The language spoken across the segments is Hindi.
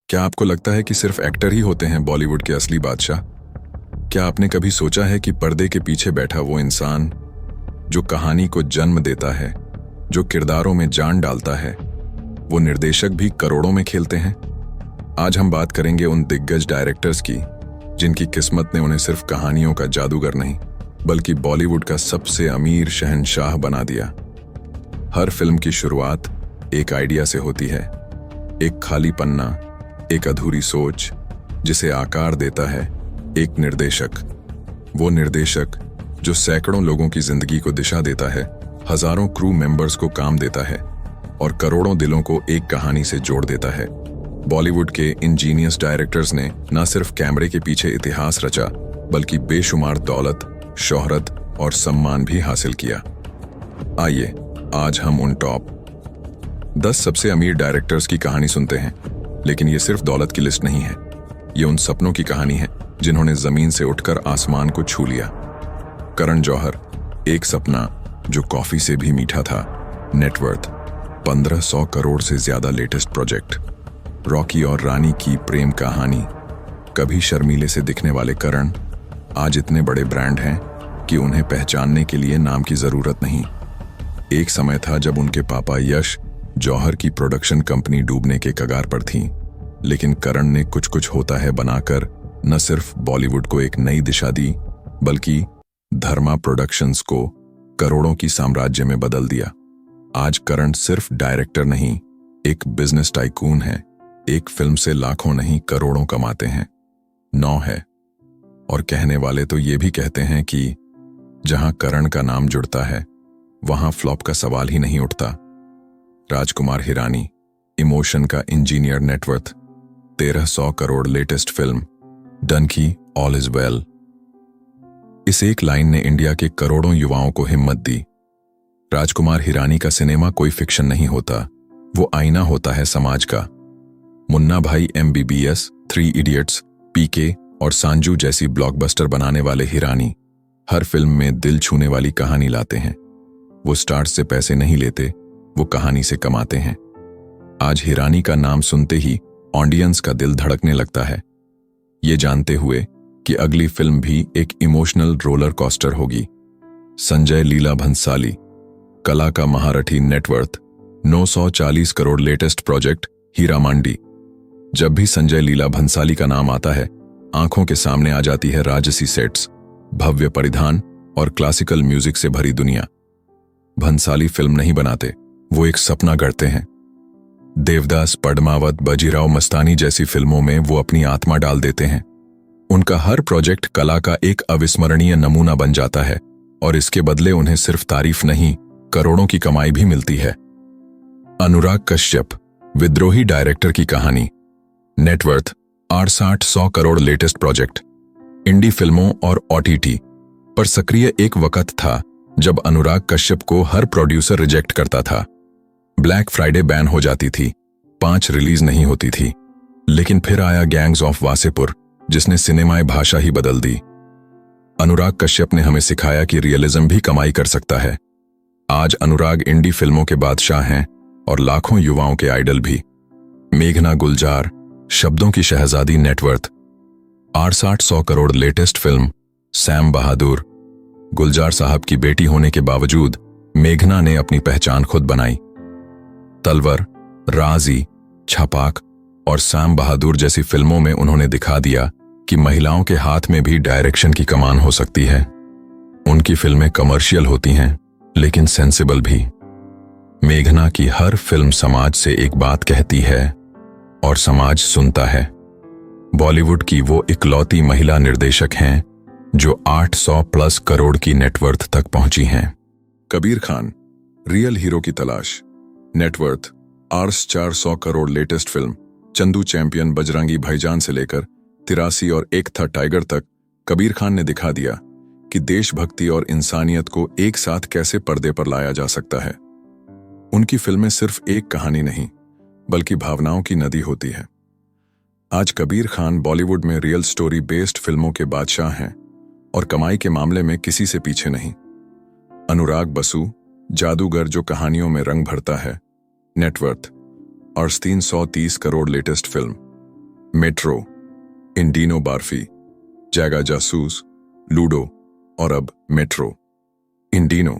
क्या आपको लगता है कि सिर्फ एक्टर ही होते हैं बॉलीवुड के असली बादशाह? क्या आपने कभी सोचा है कि पर्दे के पीछे बैठा वो इंसान जो कहानी को जन्म देता है, जो किरदारों में जान डालता है, वो निर्देशक भी करोड़ों में खेलते हैं? आज हम बात करेंगे उन दिग्गज डायरेक्टर्स की जिनकी किस्मत ने उन्हें सिर्फ कहानियों का जादूगर नहीं बल्कि बॉलीवुड का सबसे अमीर शहंशाह बना दिया। हर फिल्म की शुरुआत एक आइडिया से होती है, एक खाली पन्ना, एक अधूरी सोच जिसे आकार देता है एक निर्देशक। वो निर्देशक जो सैकड़ों लोगों की जिंदगी को दिशा देता है, हजारों क्रू मेंबर्स को काम देता है और करोड़ों दिलों को एक कहानी से जोड़ देता है। बॉलीवुड के इंजीनियस डायरेक्टर्स ने न सिर्फ कैमरे के पीछे इतिहास रचा बल्कि बेशुमार दौलत, शोहरत और सम्मान भी हासिल किया। आइए आज हम उन टॉप 10 सबसे अमीर डायरेक्टर्स की कहानी सुनते हैं। लेकिन ये सिर्फ दौलत की लिस्ट नहीं है, ये उन सपनों की कहानी है जिन्होंने जमीन से उठकर आसमान को छू लिया। करण जौहर, एक सपना जो कॉफी से भी मीठा था। नेटवर्थ, 1500 करोड़ से ज्यादा लेटेस्ट प्रोजेक्ट। रॉकी और रानी की प्रेम कहानी। कभी शर्मीले से दिखने वाले करण आज इतने बड़े ब्रांड हैं कि उन्हें पहचानने के लिए नाम की जरूरत नहीं। एक समय था जब उनके पापा यश जौहर की प्रोडक्शन कंपनी डूबने के कगार पर थी, लेकिन करण ने कुछ कुछ होता है बनाकर न सिर्फ बॉलीवुड को एक नई दिशा दी बल्कि धर्मा प्रोडक्शंस को करोड़ों की साम्राज्य में बदल दिया। आज करण सिर्फ डायरेक्टर नहीं, एक बिजनेस टाइकून है। एक फिल्म से लाखों नहीं करोड़ों कमाते हैं। 9 है। और कहने वाले तो ये भी कहते हैं कि जहां करण का नाम जुड़ता है वहां फ्लॉप का सवाल ही नहीं उठता। राजकुमार हिरानी, इमोशन का engineer. Net worth, 1300 crore latest film Dunki, all is well. इस एक लाइन ने इंडिया के करोड़ों युवाओं को हिम्मत दी। राजकुमार हिरानी का सिनेमा कोई फिक्शन नहीं होता, वो आईना होता है समाज का। मुन्ना भाई MBBS, 3 इडियट्स, PK और सांजू जैसी ब्लॉकबस्टर बनाने वाले हिरानी हर फिल्म में दिल छूने वाली कहानी लाते हैं। वो स्टार्स से पैसे नहीं लेते, वो कहानी से कमाते हैं। आज हिरानी का नाम सुनते ही ऑडियंस का दिल धड़कने लगता है, ये जानते हुए कि अगली फिल्म भी एक इमोशनल रोलर कोस्टर होगी। संजय लीला भंसाली, कला का महारथी। नेटवर्थ, 940 करोड़ लेटेस्ट प्रोजेक्ट हीरा मांडी। जब भी संजय लीला भंसाली का नाम आता है, आंखों के सामने आ जाती है राजसी सेट्स, भव्य परिधान और क्लासिकल म्यूजिक से भरी दुनिया। भंसाली फिल्म नहीं बनाते, वो एक सपना गढ़ते हैं। देवदास, पद्मावत, बाजीराव मस्तानी जैसी फिल्मों में वो अपनी आत्मा डाल देते हैं। उनका हर प्रोजेक्ट कला का एक अविस्मरणीय नमूना बन जाता है और इसके बदले उन्हें सिर्फ तारीफ नहीं, करोड़ों की कमाई भी मिलती है। अनुराग कश्यप, विद्रोही डायरेक्टर की कहानी। Net worth, 860 crore latest project. Indie फिल्मों और OTT पर सक्रिय एक वक्त था जब अनुराग कश्यप को हर प्रोड्यूसर रिजेक्ट करता था। ब्लैक फ्राइडे बैन हो जाती थी, 5 रिलीज नहीं होती थी। लेकिन फिर आया गैंग्स ऑफ वासेपुर जिसने सिनेमाई भाषा ही बदल दी। अनुराग कश्यप ने हमें सिखाया कि रियलिज्म भी कमाई कर सकता है। आज अनुराग इंडी फिल्मों के बादशाह हैं और लाखों युवाओं के आइडल भी। मेघना गुलजार, शब्दों की शहजादी। Net worth, 860 crore latest film Sam Bahadur. Gulzar sahab की बेटी होने के बावजूद मेघना ने अपनी पहचान खुद बनाई। तलवर, राजी, छपाक और सैम बहादुर जैसी फिल्मों में उन्होंने दिखा दिया कि महिलाओं के हाथ में भी डायरेक्शन की कमान हो सकती है। उनकी फिल्में कमर्शियल होती हैं लेकिन सेंसिबल भी। मेघना की हर फिल्म समाज से एक बात कहती है और समाज सुनता है। बॉलीवुड की वो इकलौती महिला निर्देशक हैं जो 800 प्लस करोड़ की नेटवर्थ तक पहुंची हैं। कबीर खान, रियल हीरो की तलाश। Net worth, 400 crore latest film. Chandu champion, Bajrangi भाईजान से लेकर 83 और एक था टाइगर तक कबीर खान ने दिखा दिया कि देशभक्ति और इंसानियत को एक साथ कैसे पर्दे पर लाया जा सकता है। उनकी फिल्में सिर्फ एक कहानी नहीं बल्कि भावनाओं की नदी होती है। आज कबीर खान बॉलीवुड में रियल स्टोरी बेस्ड फिल्मों के बादशाह हैं और कमाई के मामले में किसी से पीछे नहीं। अनुराग बसु, जादूगर जो कहानियों में रंग भरता है। नेटवर्थ, और 330 करोड़ लेटेस्ट फिल्म मेट्रो, इंडिनो बार्फी, जैगा जासूस, लूडो और अब मेट्रो। इंडिनो,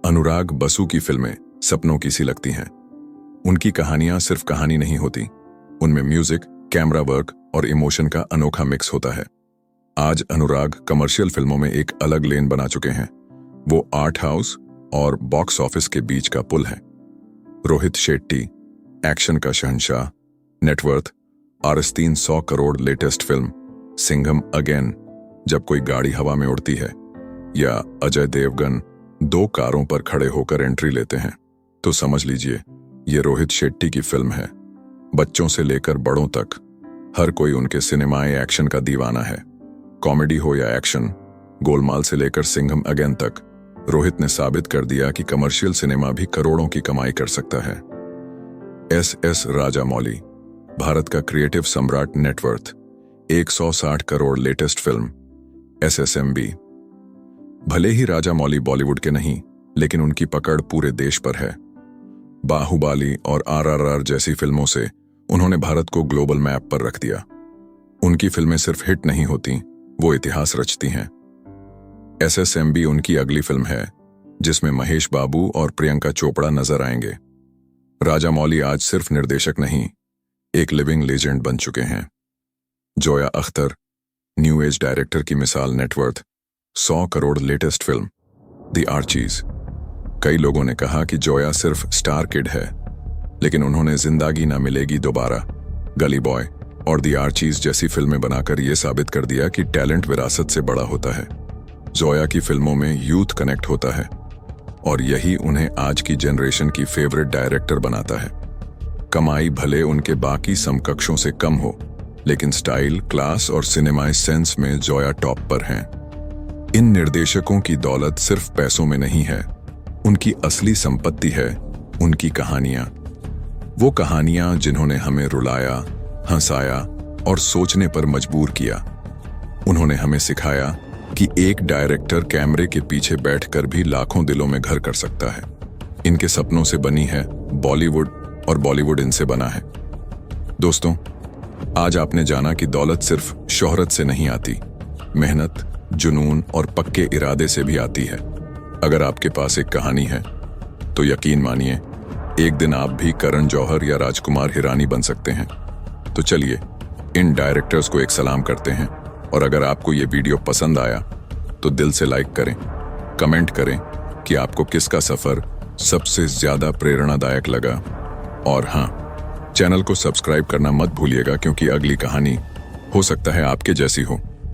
अनुराग बसु की फिल्में सपनों की सी लगती हैं। उनकी कहानियां सिर्फ कहानी नहीं होती, उनमें म्यूजिक, कैमरा वर्क और इमोशन का अनोखा मिक्स होता है। आज अनुराग कमर्शियल फिल्मों में एक अलग लेन बना चुके हैं। वो आर्ट हाउस और बॉक्स ऑफिस के बीच का पुल है। रोहित शेट्टी, एक्शन का शहंशाह, net worth RS. 100 crore latest film Singham again, जब कोई गाड़ी हवा में उड़ती है, या अजय देवगन 2 कारों पर खड़े होकर एंट्री लेते हैं, तो समझ लीजिए ये रोहित शेट्टी की फिल्म है। बच्चों से लेकर बड़ों तक हर कोई उनके सिनेमाई एक्शन का दीवाना है। कॉमेडी हो या एक्शन, गोलमाल से लेकर सिंघम अगेन तक रोहित ने साबित कर दिया कि कमर्शियल सिनेमा भी करोड़ों की कमाई कर सकता है। एस राजामौली, भारत का क्रिएटिव सम्राट net worth 160 crore latest film SSMB। भले ही राजामौली बॉलीवुड के नहीं, लेकिन उनकी पकड़ पूरे देश पर है। बाहुबली और RRR जैसी फिल्मों से उन्होंने भारत को ग्लोबल मैप पर रख दिया। उनकी फिल्में सिर्फ हिट नहीं होती, वो इतिहास रचती हैं। SSMB उनकी अगली फिल्म है, जिसमें महेश बाबू और प्रियंका चोपड़ा नजर आएंगे। राजामौली आज सिर्फ निर्देशक नहीं, एक लिविंग लेजेंड बन चुके हैं। Zoya Akhtar, new age director की मिसाल net worth 100 crore latest film the Archies. कई लोगों ने कहा कि जोया सिर्फ स्टार किड है, लेकिन उन्होंने जिंदगी ना मिलेगी दोबारा, गली बॉय और द आर्चीज जैसी फिल्में बनाकर यह साबित कर दिया कि टैलेंट विरासत से बड़ा होता है। जोया की फिल्मों में यूथ कनेक्ट होता है और यही उन्हें आज की जनरेशन की फेवरेट डायरेक्टर बनाता है। कमाई भले उनके बाकी समकक्षों से कम हो, लेकिन स्टाइल, क्लास और सिनेमाई सेंस में जोया टॉप पर हैं। इन निर्देशकों की दौलत सिर्फ पैसों में नहीं है, उनकी असली संपत्ति है उनकी कहानियां। वो कहानियां जिन्होंने हमें रुलाया, हंसाया और सोचने पर मजबूर किया। उन्होंने हमें सिखाया कि एक डायरेक्टर कैमरे के पीछे बैठकर भी लाखों दिलों में घर कर सकता है। इनके सपनों से बनी है बॉलीवुड और बॉलीवुड इनसे बना है। दोस्तों, आज आपने जाना कि दौलत सिर्फ शोहरत से नहीं आती, मेहनत, जुनून और पक्के इरादे से भी आती है। अगर आपके पास एक कहानी है, तो यकीन मानिए एक दिन आप भी करण जौहर या राजकुमार हिरानी बन सकते हैं। तो चलिए इन डायरेक्टर्स को एक सलाम करते हैं, और अगर आपको ये वीडियो पसंद आया तो दिल से लाइक करें, कमेंट करें कि आपको किसका सफर सबसे ज्यादा प्रेरणादायक लगा। और हाँ, चैनल को सब्सक्राइब करना मत भूलिएगा, क्योंकि अगली कहानी हो सकता है आपके जैसी हो।